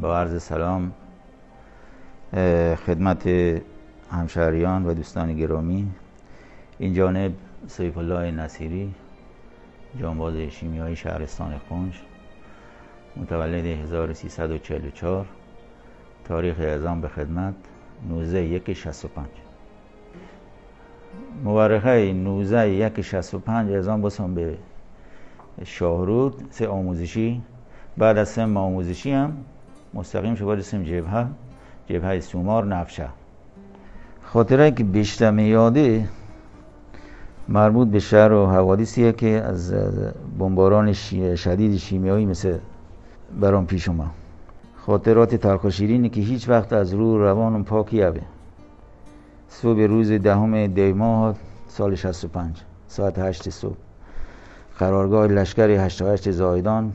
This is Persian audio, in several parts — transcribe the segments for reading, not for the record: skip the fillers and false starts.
با عرض سلام خدمت همشهریان و دوستان گرامی. این جانب سیف الله نصیری، جانباز شیمیایی شهرستان قنج، متولد 1344، تاریخ اعزام به خدمت 19/1/65. مورخه 19/1/65 اعزام بسم به شاهرود 3 آموزشی. بعد از 3 آموزشی هم مستقیم شد برسیم جبهه سومار نفشه. خاطره که بیشتر میاده مربوط به شهر و حوادثیه که از بمباران شدید شیمیایی مثل برام پیش اومد. خاطرات تلخ و شیرینی که هیچ وقت از رو روانم پاکی نبود. صبح روز 10 دی ماه سال 65 ساعت 8 صبح قرارگاه لشکر 88 زایدان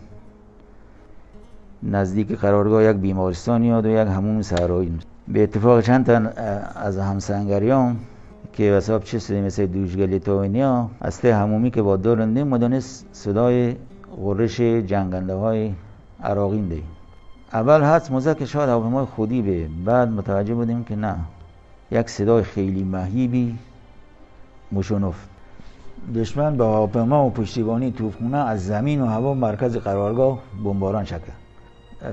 نزدیک قرارگاه یک بیمارستان یاد و یک حموم صحرایی. به اتفاق چند تن از همسنگریام که وساب چیزی مثل دوشگلی توینیا از ته حمومی که با دارندیم مدانست صدای غرش جنگنده های عراقین دی. اول حدس مزد که شاید هواپیمای خودی به، بعد متوجه بودیم که نه، یک صدای خیلی مهیبی مشونف. دشمن با هواپیما و پشتیبانی توپخانه از زمین و هوا مرکز قرارگاه بمباران شد.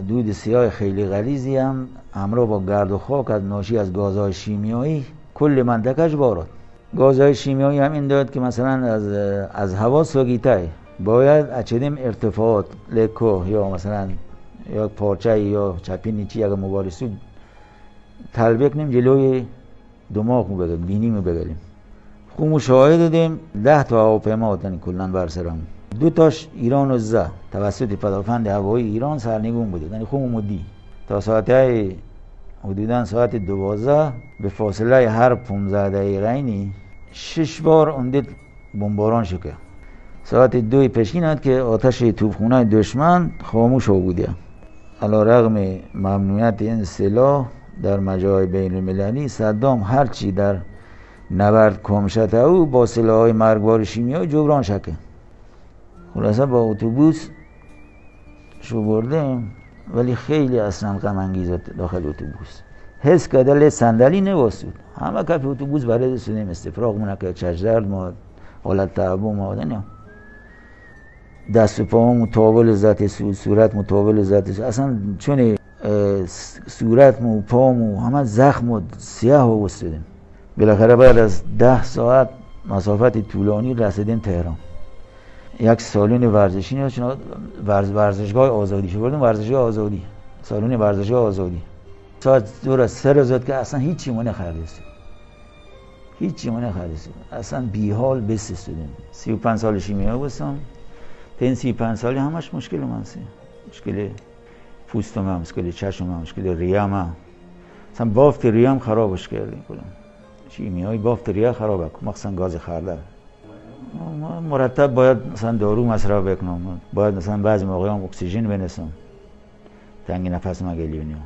دود سیاه خیلی غلیظی هم همراه با گرد و خاک از ناشی از گازهای شیمیایی کل منطقهش بارد. گازهای شیمیایی هم این داد که مثلا از هوا سوگیته باید اچدیم ارتفاعات لکو یا مثلا یا پارچه یا چپینی چی اگر مبارسو تلبیه کنیم جلوی دماغ مو بگیریم، بینی مو بگیریم. خوب مشاهده دادیم 10 تا هواپیما دادن کلن بر سرمون. 2 تاش ایران و زه توسط پدافند هوایی ایران سرنگون بوده. یعنی خوب مدی تا ساعت حدوداً ساعت 12 به فاصله هر 15 دقیقه 6 بار اونده بمباران شد. ساعت 2 پیشین که آتش توپخانه دشمن خاموش بوده. علیرغم ممنوعیت این سلاح در مجال بین المللی، صدام هرچی در نبرد کم شد او با سلاح‌های مرگبار شیمیایی جبران شد. خلاصه با اتوبوس شو بردیم، ولی خیلی اصلا غم انگیز داخل اتوبوس. حس کردل صندلی نواسود. همه کف اتوبوس برای سودیم استفراغ مونه که چش درد ما حالت تعبم آدن. دست و پاهم متابل ذات صورت متابل ذات اصلا چون صورت و پام و همه زخم و سیاه وستدیم. بالاخره بعد از 10 ساعت مسافت طولانی رسیدیم تهران. یک سالن ورزشی نه، ورزشگاه آزادی شو بردیم. ورزشگاه آزادی، سالن ورزشگاه آزادی. ساعت دور از سر زد که اصلا هیچی مونه خریدیم. اصلا بی حال بسیستیم. 35 سال شیمیایی بودم. این 35 سالی همش مشکل منسی. مشکل پوستم، مشکل چشم، مشکل ریام. اصلا بافت ریام خرابش کردیم کلا. شیمیایی بافت ریا خرابه، مخصوصا گاز خردل. مرتب باید مثلا دارو مصرف بکنم، باید مثلا بعضی موقع هم اکسیژن بنسم، تنگی نفس مگلی بینیم.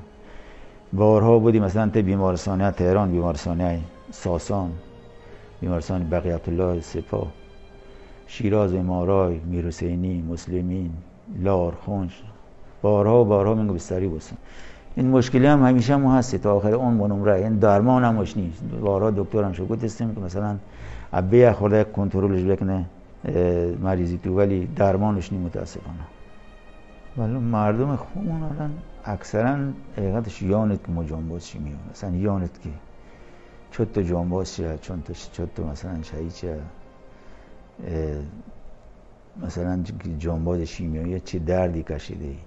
بارها بودیم مثلا ته بیمارستان تهران، بیمارستان ساسان، بیمارستان بقیت الله سپاه، شیراز، مارای، میرحسینی، مسلمین، لار، خونج، بارها منگو بستری بستم. این مشکلی هم همیشه هم هستی تا آخر اون نمره. این درمان هم مش نیست. بارها دکتر هم شو گفتیم که مثلا عبیه خورده کنترلش بکنه مریضی تو، ولی درمانش نی متاسفانه. ولی مردم خوبون الان اکثرا حقیقتش یانت که مجانباز چی میون. مثلا یانت که چوت جانباز چیه، چوت مثلا شهید چیه، مثلا جانباز شیمیایی چه دردی کشیده ای.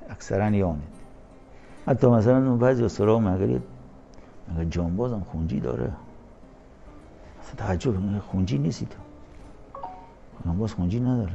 اکثرا یانت. حتی مثلا اون بعضی اسرا مگر جانباز هم خونجی داره. تعجب، خونجی نیستی تو. جانباز خونجی نداره.